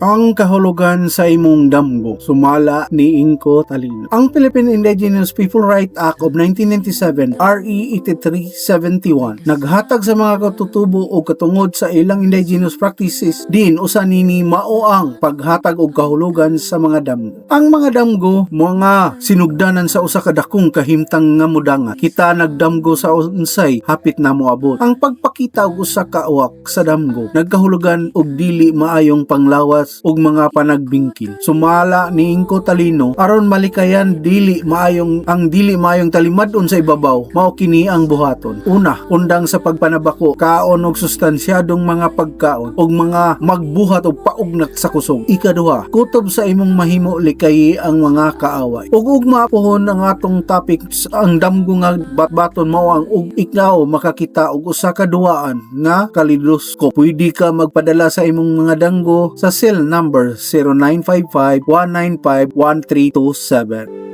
Ang kahulugan sa imong damgo, sumala ni Inko Talino. Ang Philippine Indigenous People Rights Act of 1997, RE 8371, naghatag sa mga katutubo o katungod sa ilang indigenous practices din usa nini mao ang paghatag og kahulugan sa mga damgo. Ang mga damgo, mga sinugdanan sa usa ka dakong kahimtang nga mudangat. Kita nagdamgo sa unsay hapit na moabot. Ang pagpakita og usa ka uwak sa damgo, nagkahulugan og dili maayong panglawas ug mga panagbingkil. Sumala ni Inko Talino aron malikayan dili maayong talimadon sa ibabaw, mao kini ang buhaton. Una, undang sa pagpanabako, kaon og sustansyadong mga pagkaon ug mga magbuhat og paugnat sa kusog. Ikaduha, kutob sa imong mahimo likayi ang mga kaaway. Ug ugma pohon ang atong topic, ang damgo nga batbaton mao ang ug ikaw makakita og usa ka duaan nga kalidoskop. Pwede ka magpadala sa imong mga damgo sa cell number 0955-195-1327.